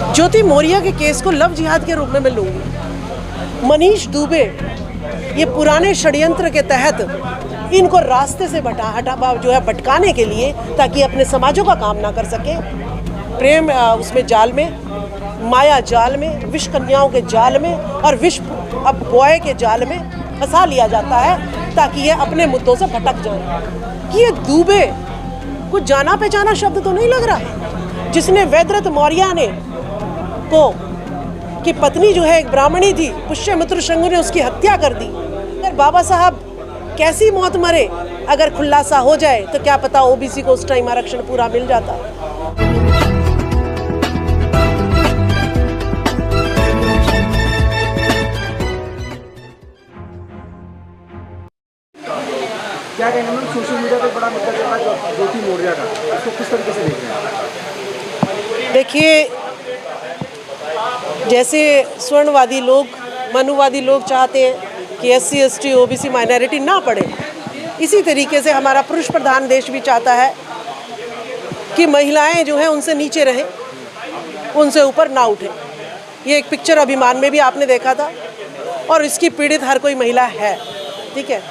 ज्योति मौर्य के केस को लव जिहाद के रूप में मैं लूंगी। मनीष दुबे ये पुराने षड्यंत्र के तहत इनको रास्ते से भटकाने के लिए, ताकि अपने समाजों का काम ना कर सके, प्रेम उसमें जाल में, माया जाल में, विष कन्याओं के जाल में और विष अब बॉय के जाल में फंसा लिया जाता है, ताकि ये अपने मुद्दों से भटक जाए। कि ये दुबे कुछ जाना पहचाना शब्द तो नहीं लग रहा, जिसने वैद्यव्रत मौर्य ने को कि पत्नी जो है एक ब्राह्मणी थी, पुष्यमित्र शंगु ने उसकी हत्या कर दी। अगर बाबा साहब कैसी मौत मरे, अगर खुलासा हो जाए तो क्या पता ओबीसी को उस टाइम आरक्षण पूरा मिल जाता। क्या कहना मैम, सोशल मीडिया पे बड़ा मुद्दा चल रहा है ज्योति मौर्य का, इसको किस तरीके से देख रहे हैं? देखिए, जैसे स्वर्णवादी लोग, मनुवादी लोग चाहते हैं कि SC ST OBC माइनॉरिटी ना पढ़े, इसी तरीके से हमारा पुरुष प्रधान देश भी चाहता है कि महिलाएं जो हैं उनसे नीचे रहें, उनसे ऊपर ना उठें। ये एक पिक्चर अभिमान में भी आपने देखा था, और इसकी पीड़ित हर कोई महिला है। ठीक है,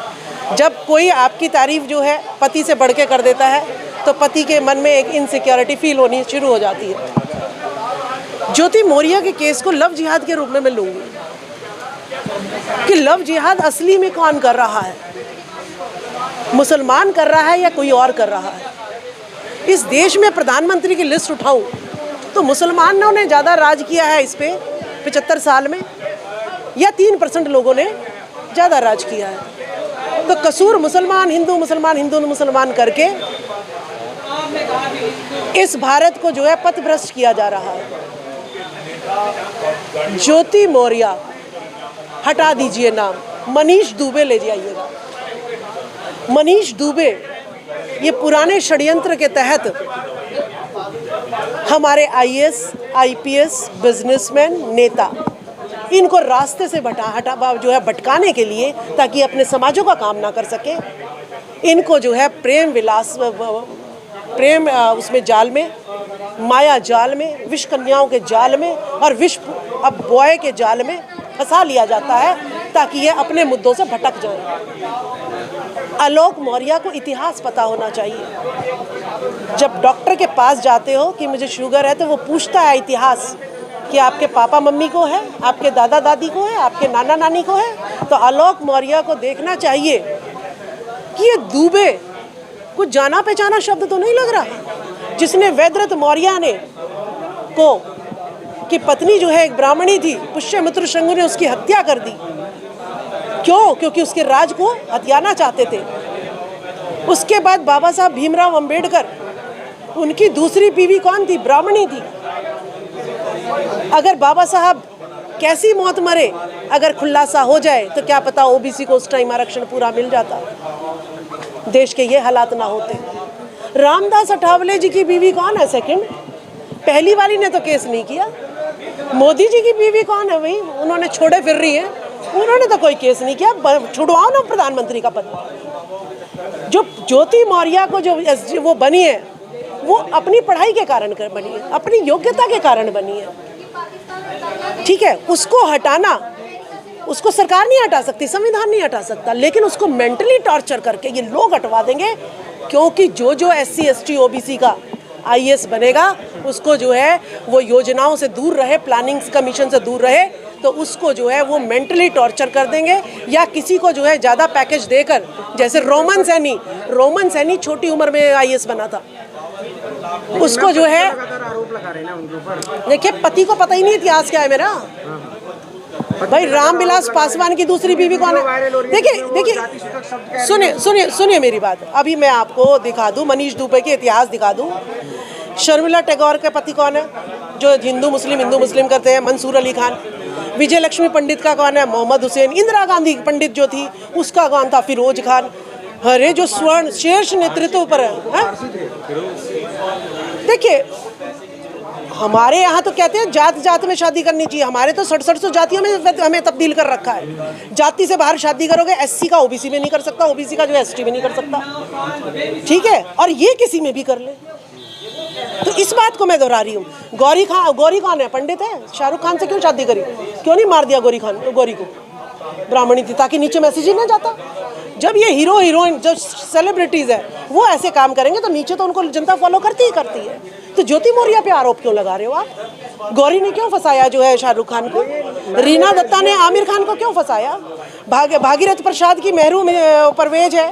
जब कोई आपकी तारीफ जो है पति से बढ़ के कर देता है, तो पति के मन में एक इनसिक्योरिटी फील होनी शुरू हो जाती है। ज्योति मौर्य के केस को लव जिहाद के रूप में मैं लूंगी कि लव जिहाद असली में कौन कर रहा है, मुसलमान कर रहा है या कोई और कर रहा है। इस देश में प्रधानमंत्री की लिस्ट उठाऊं तो मुसलमानों ने ज़्यादा राज किया है इस पे 75 साल में, या 3% लोगों ने ज़्यादा राज किया है। तो कसूर मुसलमान हिंदू मुसलमान करके इस भारत को जो है पथभ्रष्ट किया जा रहा है। ज्योति मौर्य हटा दीजिए नाम, मनीष दुबे ले जाइएगा। मनीष दुबे ये पुराने षड्यंत्र के तहत हमारे IAS IPS बिजनेसमैन नेता, इनको रास्ते से भटकाने के लिए, ताकि अपने समाजों का काम ना कर सके, इनको जो है प्रेम उसमें जाल में, माया जाल में, विष कन्याओं के जाल में और विष अब बॉय के जाल में फंसा लिया जाता है, ताकि ये अपने मुद्दों से भटक जाए। आलोक मौर्य को इतिहास पता होना चाहिए। जब डॉक्टर के पास जाते हो कि मुझे शुगर है, तो वो पूछता है इतिहास कि आपके पापा मम्मी को है, आपके दादा दादी को है, आपके नाना नानी को है। तो आलोक मौर्य को देखना चाहिए कि ये दुबे कुछ जाना पहचाना शब्द तो नहीं लग रहा, जिसने वैद्यव्रत मौर्य ने को कि पत्नी जो है एक ब्राह्मणी थी, पुष्यमित्र शंगु ने उसकी हत्या कर दी। क्यों? क्योंकि उसके राज को हथियाना चाहते थे। उसके बाद बाबा साहब भीमराव अंबेडकर, उनकी दूसरी बीवी कौन थी? ब्राह्मणी थी। अगर बाबा साहब कैसी मौत मरे, अगर खुलासा हो जाए तो क्या पता ओबीसी को उस टाइम आरक्षण पूरा मिल जाता, देश के ये हालात ना होते। रामदास अठावले जी की बीवी कौन है? सेकंड, पहली वाली ने तो केस नहीं किया। मोदी जी की बीवी कौन है? भाई उन्होंने छोड़े फिर रही है, उन्होंने तो कोई केस नहीं किया। छुड़वाओ ना प्रधानमंत्री का पद। जो ज्योति मौर्य को जो वो बनी है, वो अपनी पढ़ाई के कारण बनी है, अपनी योग्यता के कारण बनी है। ठीक है, उसको हटाना, उसको सरकार नहीं हटा सकती, संविधान नहीं हटा सकता, लेकिन उसको मेंटली टॉर्चर करके ये लोग हटवा देंगे। क्योंकि जो SC ST OBC का IAS बनेगा, उसको जो है वो योजनाओं से दूर रहे, प्लानिंग कमीशन से दूर रहे, तो उसको जो है वो मेंटली टॉर्चर कर देंगे, या किसी को जो है ज़्यादा पैकेज देकर, जैसे रोमन सैनी छोटी उम्र में IAS बना था, उसको जो है आरोप लगा रहे हैं उनके ऊपर। देखिए, पति को पता ही नहीं इतिहास क्या है मेरा। भाई रामविलास पासवान की दूसरी बीवी कौन है? देखिए, सुनिए मेरी बात। अभी मैं आपको दिखा दूं, मनीष दुबे के इतिहास दिखा दूं। शर्मिला टैगोर के पति कौन है, जो हिंदू मुस्लिम करते हैं? मंसूर अली खान। विजय लक्ष्मी पंडित का कौन है? मोहम्मद हुसैन। इंदिरा गांधी पंडित जो थी, उसका कौन था? फिरोज खान। अरे जो स्वर्ण शीर्ष नेतृत्व पर है। देखिए, हमारे यहाँ तो कहते हैं जात जात में शादी करनी चाहिए, हमारे तो 67 जातियों में हमें तब्दील कर रखा है। जाति से बाहर शादी करोगे, SC का OBC में नहीं कर सकता, OBC का जो ST में नहीं कर सकता, ठीक है, और ये किसी में भी कर ले। तो इस बात को मैं दोहरा रही हूँ। गौरी कौन है? पंडित है। शाहरुख खान से क्यों शादी करी? क्यों नहीं मार दिया गौरी को? ब्राह्मणी थी, ताकि नीचे मैसेज ही ना जाता। जब ये हीरो हीरोइन जो सेलिब्रिटीज़ है वो ऐसे काम करेंगे तो नीचे तो उनको जनता फॉलो करती है। तो ज्योति मौर्य पे आरोप क्यों लगा रहे हो आप? गौरी ने क्यों फंसाया जो है शाहरुख खान को? रीना दत्ता ने आमिर खान को क्यों फंसाया? भागीरथ प्रसाद की महरूम परवेज है,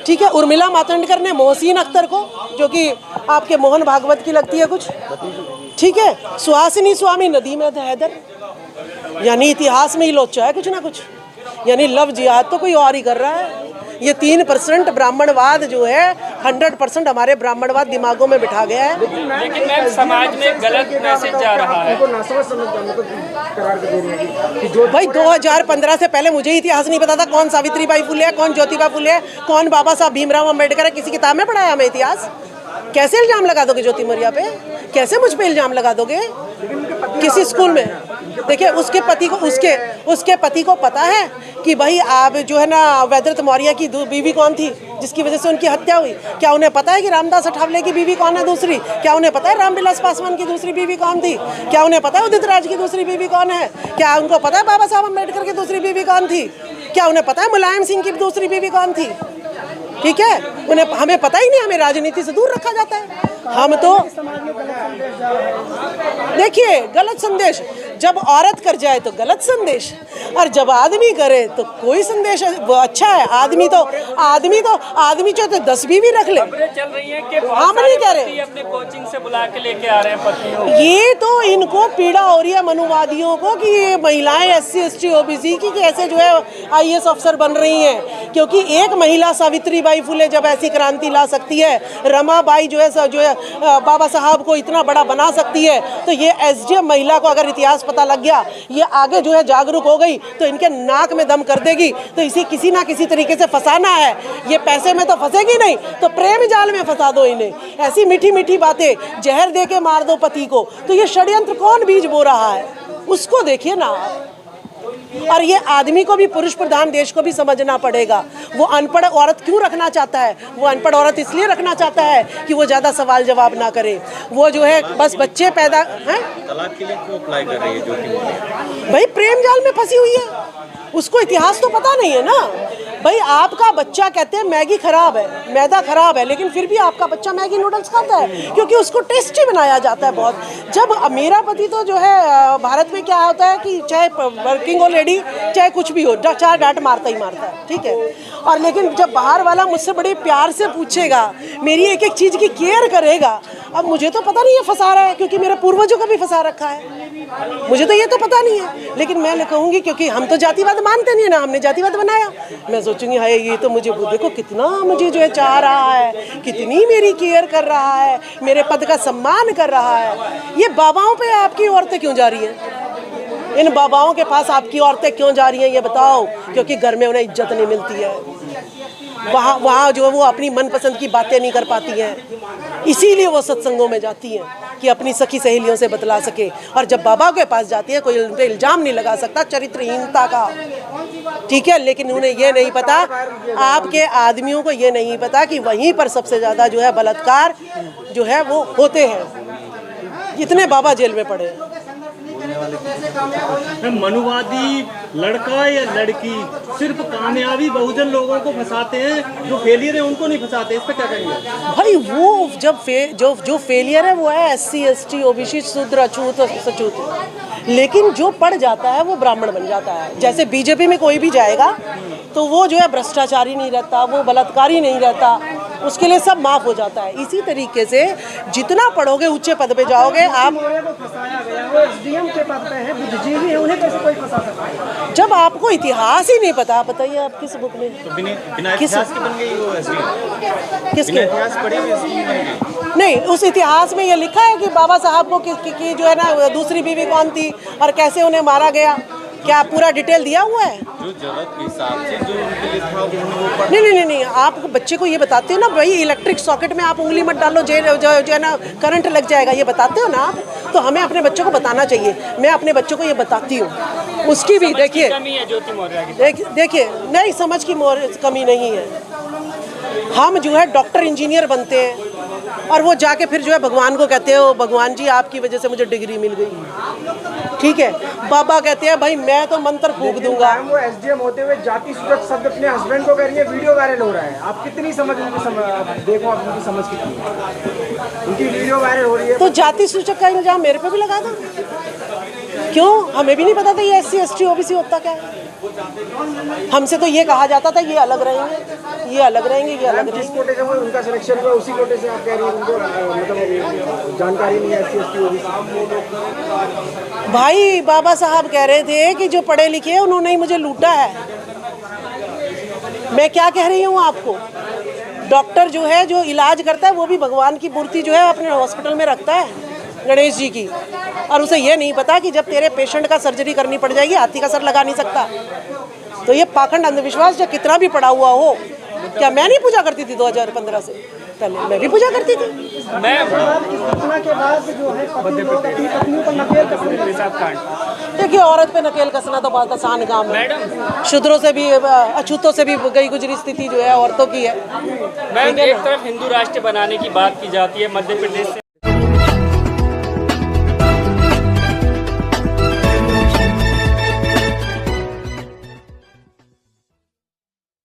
ठीक है। उर्मिला मातोंडकर ने मोहसिन अख्तर को, जो कि आपके मोहन भागवत की लगती है कुछ, ठीक है। सुहासिनी स्वामी, नदीम हैदर, यानी इतिहास में ही लोचा है कुछ ना कुछ। यानी लव जिहाद तो कोई और ही कर रहा है। ये 3% ब्राह्मणवाद जो है 100% हमारे ब्राह्मणवाद दिमागों में बिठा गया है। लेकिन मैम समाज में गलत मैसेज जा रहा है। भाई 2015 से पहले मुझे इतिहास नहीं पता था कौन सावित्रीबाई फुले है, कौन ज्योतिबा फुले है, कौन बाबा साहब भीमराव अम्बेडकर है। किसी किताब में पढ़ाया हमें इतिहास? कैसे इल्जाम लगा दोगे ज्योति मौर्य पे? कैसे मुझ पे इल्जाम लगा दोगे? किसी स्कूल में देखिए उसके पति को पता है कि भाई आप जो है ना वैद्यनाथ मौर्य की बीवी कौन थी जिसकी वजह से उनकी हत्या हुई? क्या उन्हें पता है कि रामदास अठावले की बीवी कौन है दूसरी? क्या उन्हें पता है रामविलास पासवान की दूसरी बीवी कौन थी? क्या उन्हें पता है उदित राज की दूसरी बीवी कौन है? क्या उनको पता है बाबा साहब अम्बेडकर की दूसरी बीवी कौन थी? क्या उन्हें पता है मुलायम सिंह की दूसरी बीवी कौन थी? ठीक है, हमें पता ही नहीं, हमें राजनीति से दूर रखा जाता है। हम तो देखिए गलत संदेश, जब औरत कर जाए तो गलत संदेश, और जब आदमी करे तो कोई संदेश वो अच्छा है। आदमी चाहे तो 10 बीवी रख ले। चल रही है कि हम नहीं कह रहे, अपने कोचिंग से बुला के लेके आ रहे हैं पत्नियों। ये तो इनको पीड़ा हो रही है मनुवादियों को कि ये महिलाएं SC ST OBC की कैसे जो है IAS अफसर बन रही हैं, क्योंकि एक महिला सावित्रीबाई फुले जब ऐसी क्रांति ला सकती है, रमाबाई जो है बाबा साहब को इतना बड़ा बना सकती है, तो ये SDM महिला को अगर इतिहास पता लग गया, ये आगे जो है जागरूक हो गई तो इनके नाक में दम कर देगी। तो इसे किसी ना किसी तरीके से फंसाना है। ये पैसे में तो फंसेगी नहीं तो प्रेम जाल में फंसा दो इन्हें। ऐसी मीठी मीठी बातें, जहर दे के मार दो पति को। तो ये षड्यंत्र कौन बीज बो रहा है उसको देखिए ना। और ये आदमी को भी, पुरुष प्रधान देश को भी समझना पड़ेगा। वो अनपढ़ औरत क्यों रखना चाहता है? वो अनपढ़ औरत इसलिए रखना चाहता है कि वो ज़्यादा सवाल जवाब ना करे। वो जो है बस बच्चे पैदा हैं। तलाक के लिए क्यों अप्लाई कर रही है ज्योति मौर्य? भाई प्रेम जाल में फंसी हुई है, उसको इतिहास तो पता नहीं है ना। भाई आपका बच्चा, कहते हैं मैगी खराब है, मैदा खराब है, लेकिन फिर भी आपका बच्चा मैगी नूडल्स खाता है क्योंकि उसको टेस्टी बनाया जाता है बहुत। जब मेरा पति तो जो है भारत में क्या होता है कि चाहे वर्किंग हो लेडी, चाहे कुछ भी हो, 4 डांट मारता ही मारता है, ठीक है। और लेकिन जब बाहर वाला मुझसे बड़े प्यार से पूछेगा, मेरी एक एक चीज़ की केयर करेगा, अब मुझे तो पता नहीं है फंसा रहा है, क्योंकि मेरे पूर्वजों को भी फंसा रखा है, मुझे तो ये तो पता नहीं है। लेकिन मैं कहूँगी क्योंकि हम तो जातिवाद मानते नहीं है ना, हमने जातिवाद बनाया। मैं सोचूंगी हाय ये तो मुझे देखो कितना मुझे जो है चाह रहा है, कितनी मेरी केयर कर रहा है, मेरे पद का सम्मान कर रहा है। ये बाबाओं पे आपकी औरतें क्यों जा रही हैं? इन बाबाओं के पास आपकी औरतें क्यों जा रही हैं ये बताओ? क्योंकि घर में उन्हें इज्जत नहीं मिलती है, वहाँ जो है वो अपनी मनपसंद की बातें नहीं कर पाती हैं, इसीलिए वो सत्संगों में जाती हैं कि अपनी सखी सहेलियों से बतला सके। और जब बाबा के पास जाती है कोई उन पर इल्ज़ाम नहीं लगा सकता चरित्रहीनता का, ठीक है। लेकिन उन्हें ये नहीं पता, आपके आदमियों को ये नहीं पता कि वहीं पर सबसे ज़्यादा जो है बलात्कार जो है वो होते हैं। इतने बाबा जेल में पड़े हैं। मनुवादी लड़का या लड़की सिर्फ कामयाबी बहुजन लोगों को फंसाते हैं, जो फेलियर है उनको नहीं फंसाते। इस पे क्या कहेंगे? भाई वो जो फेलियर है वो है SC ST OBC शूद्र अछूत सचूत, लेकिन जो पढ़ जाता है वो ब्राह्मण बन जाता है। जैसे बीजेपी में कोई भी जाएगा तो वो जो है भ्रष्टाचारी नहीं रहता, वो बलात्कारी नहीं रहता, उसके लिए सब माफ़ हो जाता है। इसी तरीके से जितना पढ़ोगे ऊंचे पद पे जाओगे आप। SDM के पद पे है, बुद्धिजीवी है, उन्हें कैसे कोई फंसा सकता है? जब आपको इतिहास ही नहीं पता, बताइए आप किस बुक में, तो बिना इतिहास के बन गई वो SDM? किसके बिना इतिहास पढ़े हुए SDM बन गई? नहीं, उस इतिहास में ये लिखा है कि बाबा साहब को की जो है ना दूसरी बीवी कौन थी और कैसे उन्हें मारा गया, क्या पूरा डिटेल दिया हुआ है? जो जरूरत के हिसाब से जो उनके लिए था वो नहीं, आप बच्चे को ये बताते हो ना भाई इलेक्ट्रिक सॉकेट में आप उंगली मत डालो, जो है ना करंट लग जाएगा, ये बताते हो ना आप। तो हमें अपने बच्चों को बताना चाहिए। मैं अपने बच्चों को ये बताती हूँ। उसकी भी देखिए, देखिए नहीं समझ की कमी नहीं है। हम जो है डॉक्टर इंजीनियर बनते हैं, और वो जाके फिर जो है भगवान को कहते हो भगवान जी आपकी वजह से मुझे डिग्री मिल गई। ठीक है, बाबा कहते हैं भाई मैं तो मंत्र फूंक दूंगा। मैम वो एसडीएम होते हुए जाति सूचक शब्द अपने हस्बैंड को कह रही है, वीडियो वायरल हो रहा है। आप कितनी समझ देखो आप उनकी समझ कितनी है, उनकी वीडियो वायरल हो रही है। तो जाति सूचक का इल्जाम मेरे पे भी लगा दो, क्यों? हमें भी नहीं पता था ये SC ST OBC होता क्या है। हमसे तो ये कहा जाता था ये अलग रहेंगे, ये अलग रहेंगे, ये अलग जिस रहेंगे। कोटे से वो उनका सिलेक्शन हुआ उसी कोटे से आप कह रही हैं उनको मतलब जानकारी नहीं है SC ST OBC। भाई बाबा साहब कह रहे थे कि जो पढ़े लिखे हैं उन्होंने ही मुझे लूटा है। मैं क्या कह रही हूँ आपको, डॉक्टर जो है जो इलाज करता है वो भी भगवान की मूर्ति जो है अपने हॉस्पिटल में रखता है, गणेश जी की, और उसे ये नहीं पता कि जब तेरे पेशेंट का सर्जरी करनी पड़ जाएगी हाथी का सर लगा नहीं सकता। तो ये पाखंड अंधविश्वास जो कितना भी पड़ा हुआ हो, क्या मैं नहीं पूजा करती थी 2015 से पहले? मैं भी पूजा करती थी। मैं घटना के बाद जो है पति लोग अपनी पत्नियों पर नकेल कसने देखिए, औरत पे नकेल कसना तो बहुत आसान काम है। शूद्रों से भी अछूतों से भी गई गुजरी स्थिति जो है औरतों की है। मैम एक तरफ हिंदू राष्ट्र बनाने की बात की जाती है मध्य प्रदेश से